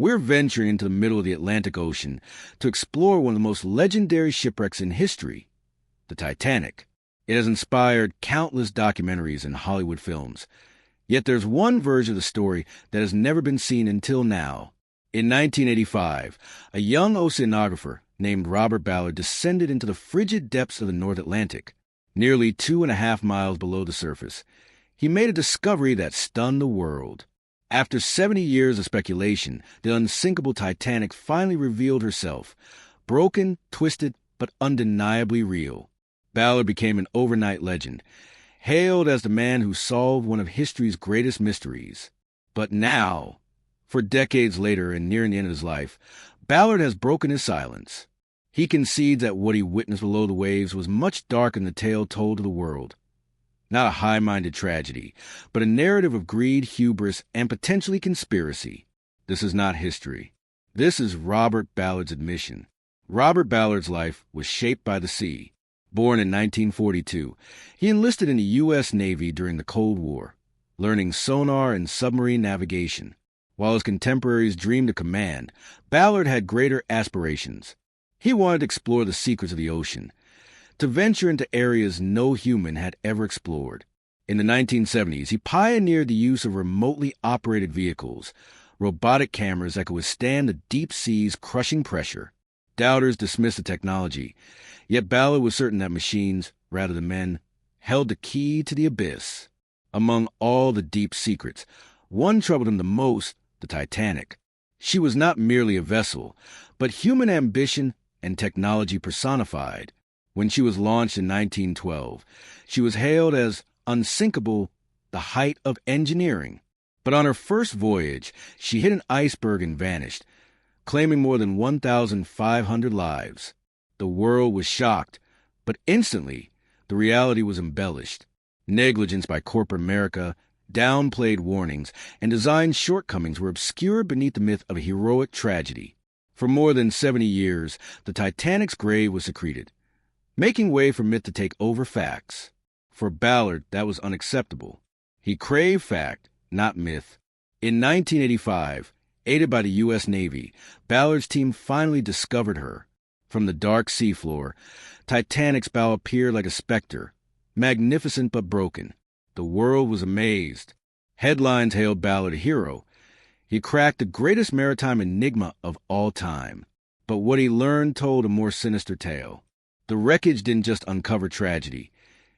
We're venturing into the middle of the Atlantic Ocean to explore one of the most legendary shipwrecks in history, the Titanic. It has inspired countless documentaries and Hollywood films. Yet there's one version of the story that has never been seen until now. In 1985, a young oceanographer named Robert Ballard descended into the frigid depths of the North Atlantic, nearly 2.5 miles below the surface. He made a discovery that stunned the world. After 70 years of speculation, the unsinkable Titanic finally revealed herself, broken, twisted, but undeniably real. Ballard became an overnight legend, hailed as the man who solved one of history's greatest mysteries. But now, for decades later and nearing the end of his life, Ballard has broken his silence. He concedes that what he witnessed below the waves was much darker than the tale told to the world. Not a high-minded tragedy, but a narrative of greed, hubris, and potentially conspiracy. This is not history. This is Robert Ballard's admission. Robert Ballard's life was shaped by the sea. Born in 1942, he enlisted in the U.S. Navy during the Cold War, learning sonar and submarine navigation. While his contemporaries dreamed of command, Ballard had greater aspirations. He wanted to explore the secrets of the ocean, to venture into areas no human had ever explored. In the 1970s, he pioneered the use of remotely operated vehicles, robotic cameras that could withstand the deep sea's crushing pressure. Doubters dismissed the technology, yet Ballard was certain that machines, rather than men, held the key to the abyss. Among all the deep secrets, one troubled him the most: the Titanic. She was not merely a vessel, but human ambition and technology personified. When she was launched in 1912, she was hailed as unsinkable, the height of engineering. But on her first voyage, she hit an iceberg and vanished, claiming more than 1,500 lives. The world was shocked, but instantly, the reality was embellished. Negligence by corporate America, downplayed warnings, and design shortcomings were obscured beneath the myth of a heroic tragedy. For more than 70 years, the Titanic's grave was secreted, making way for myth to take over facts. For Ballard, that was unacceptable. He craved fact, not myth. In 1985, aided by the U.S. Navy, Ballard's team finally discovered her. From the dark seafloor, Titanic's bow appeared like a specter, magnificent but broken. The world was amazed. Headlines hailed Ballard a hero. He cracked the greatest maritime enigma of all time. But what he learned told a more sinister tale. The wreckage didn't just uncover tragedy.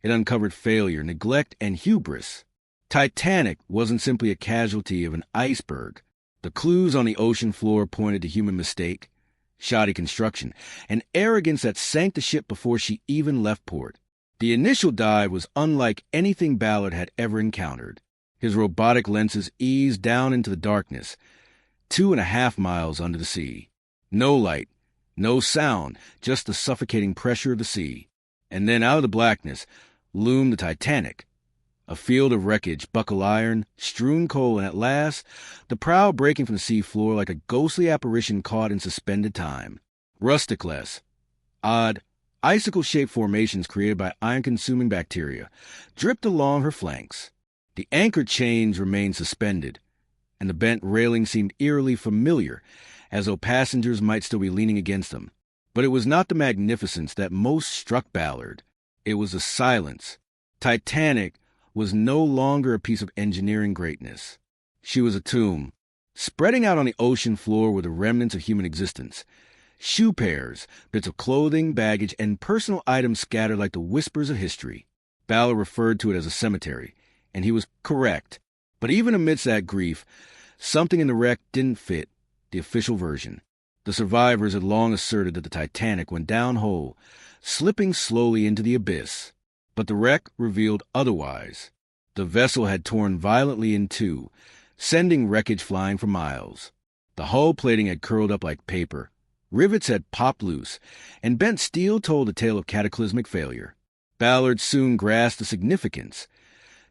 It uncovered failure, neglect, and hubris. Titanic wasn't simply a casualty of an iceberg. The clues on the ocean floor pointed to human mistake, shoddy construction, and arrogance that sank the ship before she even left port. The initial dive was unlike anything Ballard had ever encountered. His robotic lenses eased down into the darkness, 2.5 miles under the sea. No light, no sound, just the suffocating pressure of the sea. And then out of the blackness loomed the Titanic, a field of wreckage, buckle iron, strewn coal, and at last, the prow breaking from the sea floor like a ghostly apparition caught in suspended time. Rusticless, odd, icicle-shaped formations created by iron-consuming bacteria dripped along her flanks. The anchor chains remained suspended, and the bent railing seemed eerily familiar, as though passengers might still be leaning against them. But it was not the magnificence that most struck Ballard. It was the silence. Titanic was no longer a piece of engineering greatness. She was a tomb. Spreading out on the ocean floor were the remnants of human existence. Shoe pairs, bits of clothing, baggage, and personal items scattered like the whispers of history. Ballard referred to it as a cemetery, and he was correct. But even amidst that grief, something in the wreck didn't fit the official version. The survivors had long asserted that the Titanic went down whole, slipping slowly into the abyss. But the wreck revealed otherwise. The vessel had torn violently in two, sending wreckage flying for miles. The hull plating had curled up like paper. Rivets had popped loose, and bent steel told a tale of cataclysmic failure. Ballard soon grasped the significance.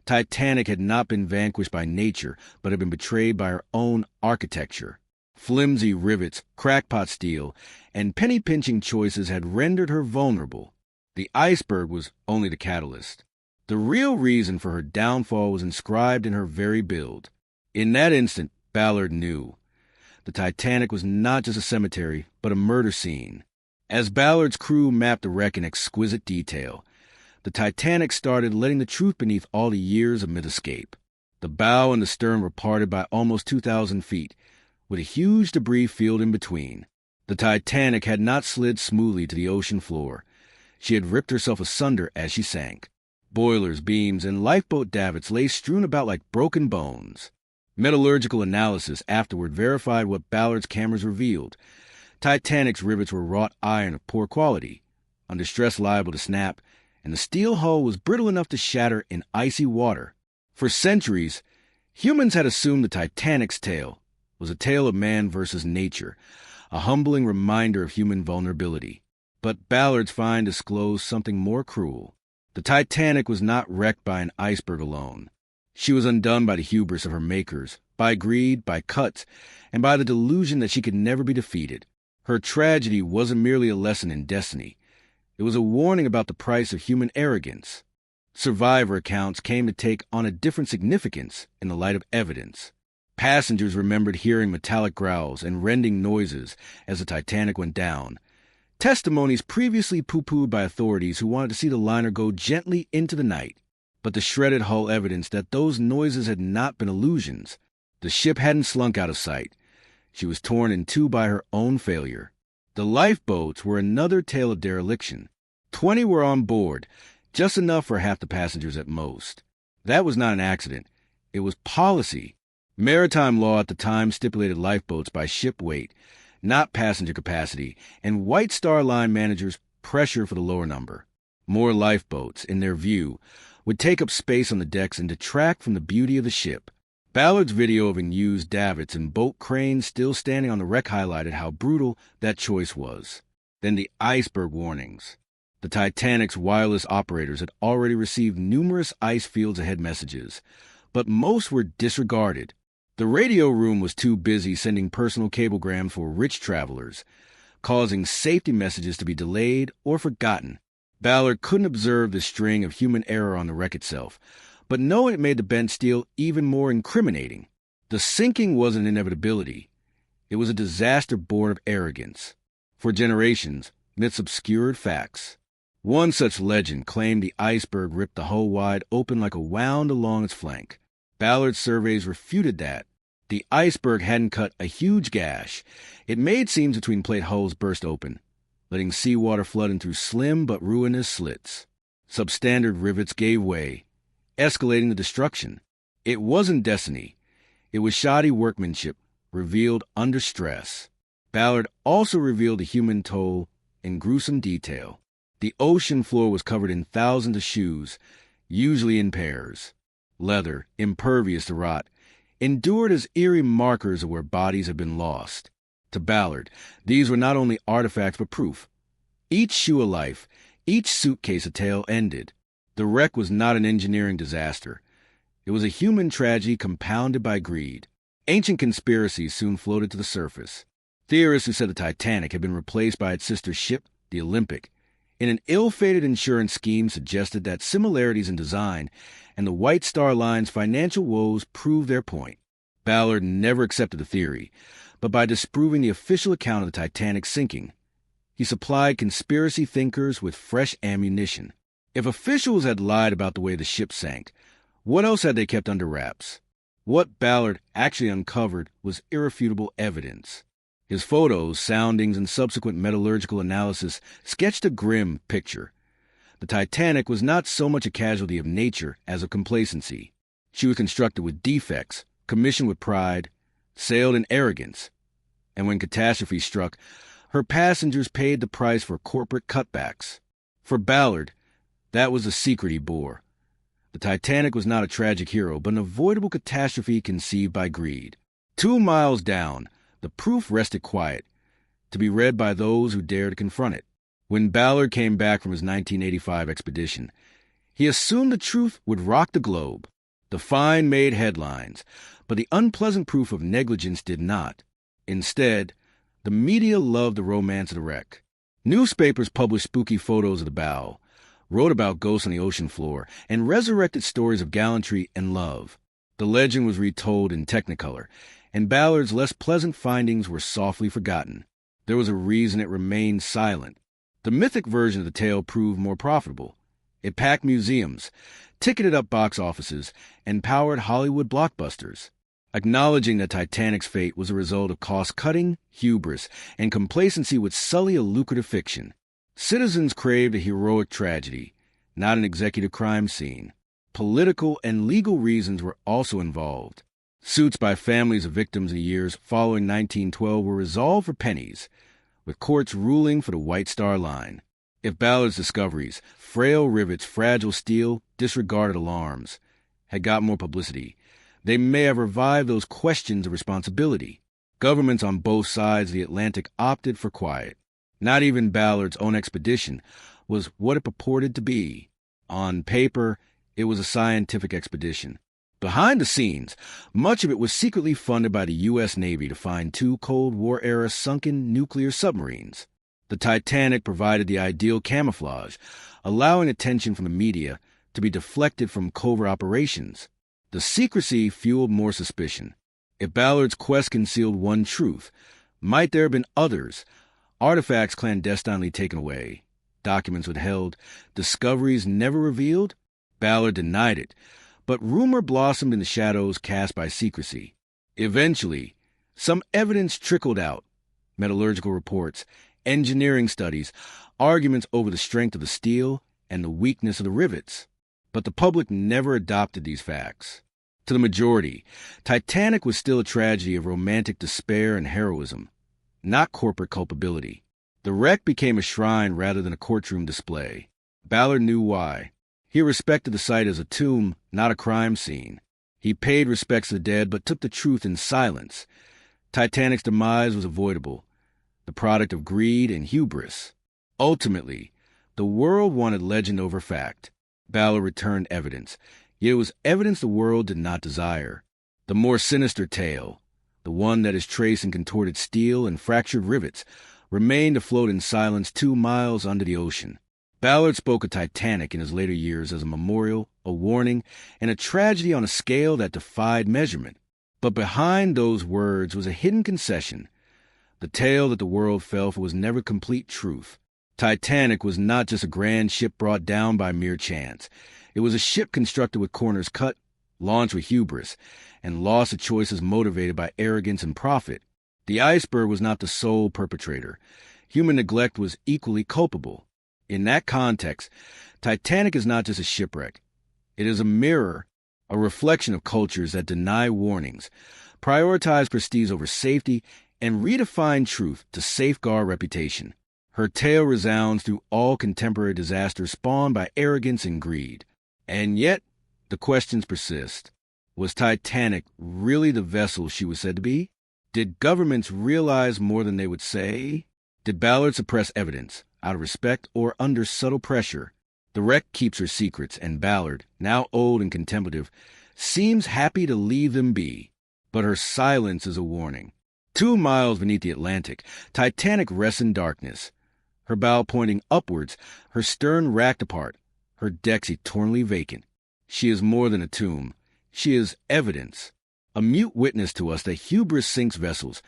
Titanic had not been vanquished by nature, but had been betrayed by her own architecture. Flimsy rivets, crackpot steel, and penny-pinching choices had rendered her vulnerable. The iceberg was only the catalyst. The real reason for her downfall was inscribed in her very build. In that instant, Ballard knew. The Titanic was not just a cemetery, but a murder scene. As Ballard's crew mapped the wreck in exquisite detail, the Titanic started letting the truth beneath all the years of mid-escape. The bow and the stern were parted by almost 2,000 feet, with a huge debris field in between. The Titanic had not slid smoothly to the ocean floor. She had ripped herself asunder as she sank. Boilers, beams, and lifeboat davits lay strewn about like broken bones. Metallurgical analysis afterward verified what Ballard's cameras revealed. Titanic's rivets were wrought iron of poor quality, under stress liable to snap, and the steel hull was brittle enough to shatter in icy water. For centuries, humans had assumed the Titanic's tale was a tale of man versus nature, a humbling reminder of human vulnerability. But Ballard's find disclosed something more cruel. The Titanic was not wrecked by an iceberg alone. She was undone by the hubris of her makers, by greed, by cuts, and by the delusion that she could never be defeated. Her tragedy wasn't merely a lesson in destiny. It was a warning about the price of human arrogance. Survivor accounts came to take on a different significance in the light of evidence. Passengers remembered hearing metallic growls and rending noises as the Titanic went down. Testimonies previously pooh-poohed by authorities who wanted to see the liner go gently into the night. But the shredded hull evidence that those noises had not been illusions. The ship hadn't slunk out of sight. She was torn in two by her own failure. The lifeboats were another tale of dereliction. 20 were on board, just enough for half the passengers at most. That was not an accident. It was policy. Maritime law at the time stipulated lifeboats by ship weight, not passenger capacity, and White Star Line managers pressured for the lower number. More lifeboats, in their view, would take up space on the decks and detract from the beauty of the ship. Ballard's video of unused davits and boat cranes still standing on the wreck highlighted how brutal that choice was. Then the iceberg warnings. The Titanic's wireless operators had already received numerous ice fields ahead messages, but most were disregarded. The radio room was too busy sending personal cablegrams for rich travelers, causing safety messages to be delayed or forgotten. Ballard couldn't observe the string of human error on the wreck itself, but knowing it made the bent steel even more incriminating. The sinking was an inevitability. It was a disaster born of arrogance. For generations, myths obscured facts. One such legend claimed the iceberg ripped the hull wide open like a wound along its flank. Ballard's surveys refuted that. The iceberg hadn't cut a huge gash. It made seams between plate hulls burst open, letting seawater flood in through slim but ruinous slits. Substandard rivets gave way, escalating the destruction. It wasn't destiny. It was shoddy workmanship, revealed under stress. Ballard also revealed the human toll in gruesome detail. The ocean floor was covered in thousands of shoes, usually in pairs. Leather, impervious to rot, endured as eerie markers of where bodies had been lost. To Ballard, these were not only artifacts but proof. Each shoe a life, each suitcase a tale ended. The wreck was not an engineering disaster. It was a human tragedy compounded by greed. Ancient conspiracies soon floated to the surface. Theorists who said the Titanic had been replaced by its sister ship, the Olympic, in an ill-fated insurance scheme suggested that similarities in design and the White Star Line's financial woes proved their point. Ballard never accepted the theory, but by disproving the official account of the Titanic's sinking, he supplied conspiracy thinkers with fresh ammunition. If officials had lied about the way the ship sank, what else had they kept under wraps? What Ballard actually uncovered was irrefutable evidence. His photos, soundings, and subsequent metallurgical analysis sketched a grim picture. The Titanic was not so much a casualty of nature as of complacency. She was constructed with defects, commissioned with pride, sailed in arrogance. And when catastrophe struck, her passengers paid the price for corporate cutbacks. For Ballard, that was the secret he bore. The Titanic was not a tragic hero, but an avoidable catastrophe conceived by greed. 2 miles down, the proof rested quiet, to be read by those who dared to confront it. When Ballard came back from his 1985 expedition, he assumed the truth would rock the globe. The find made headlines, but the unpleasant proof of negligence did not. Instead, the media loved the romance of the wreck. Newspapers published spooky photos of the bow, wrote about ghosts on the ocean floor, and resurrected stories of gallantry and love. The legend was retold in Technicolor, and Ballard's less pleasant findings were softly forgotten. There was a reason it remained silent. The mythic version of the tale proved more profitable. It packed museums, ticketed up box offices, and powered Hollywood blockbusters. Acknowledging that Titanic's fate was a result of cost-cutting, hubris, and complacency would sully a lucrative fiction. Citizens craved a heroic tragedy, not an executive crime scene. Political and legal reasons were also involved. Suits by families of victims in the years following 1912 were resolved for pennies, with courts ruling for the White Star Line. If Ballard's discoveries, frail rivets, fragile steel, disregarded alarms, had got more publicity, they may have revived those questions of responsibility. Governments on both sides of the Atlantic opted for quiet. Not even Ballard's own expedition was what it purported to be. On paper, it was a scientific expedition. Behind the scenes, much of it was secretly funded by the U.S. Navy to find 2 Cold War-era sunken nuclear submarines. The Titanic provided the ideal camouflage, allowing attention from the media to be deflected from covert operations. The secrecy fueled more suspicion. If Ballard's quest concealed one truth, might there have been others? Artifacts clandestinely taken away, documents withheld, discoveries never revealed? Ballard denied it, but rumor blossomed in the shadows cast by secrecy. Eventually, some evidence trickled out. Metallurgical reports, engineering studies, arguments over the strength of the steel and the weakness of the rivets. But the public never adopted these facts. To the majority, Titanic was still a tragedy of romantic despair and heroism, not corporate culpability. The wreck became a shrine rather than a courtroom display. Ballard knew why. He respected the site as a tomb, not a crime scene. He paid respects to the dead, but took the truth in silence. Titanic's demise was avoidable, the product of greed and hubris. Ultimately, the world wanted legend over fact. Ballard returned evidence, yet it was evidence the world did not desire. The more sinister tale, the one that is traced in contorted steel and fractured rivets, remained afloat in silence 2 miles under the ocean. Ballard spoke of Titanic in his later years as a memorial, a warning, and a tragedy on a scale that defied measurement. But behind those words was a hidden concession. The tale that the world fell for was never complete truth. Titanic was not just a grand ship brought down by mere chance. It was a ship constructed with corners cut, launched with hubris, and lost to choices motivated by arrogance and profit. The iceberg was not the sole perpetrator. Human neglect was equally culpable. In that context, Titanic is not just a shipwreck. It is a mirror, a reflection of cultures that deny warnings, prioritize prestige over safety, and redefine truth to safeguard reputation. Her tale resounds through all contemporary disasters spawned by arrogance and greed. And yet, the questions persist. Was Titanic really the vessel she was said to be? Did governments realize more than they would say? Did Ballard suppress evidence, out of respect or under subtle pressure? The wreck keeps her secrets, and Ballard, now old and contemplative, seems happy to leave them be. But her silence is a warning. 2 miles beneath the Atlantic, Titanic rests in darkness. Her bow pointing upwards, her stern racked apart, her decks eternally vacant. She is more than a tomb. She is evidence, a mute witness to us that hubris sinks vessels,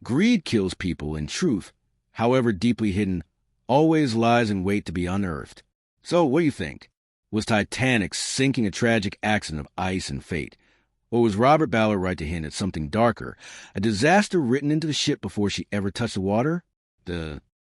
greed kills people, and truth, however deeply hidden, always lies in wait to be unearthed. So, what do you think? Was Titanic sinking a tragic accident of ice and fate? Or was Robert Ballard right to hint at something darker, a disaster written into the ship before she ever touched the water? The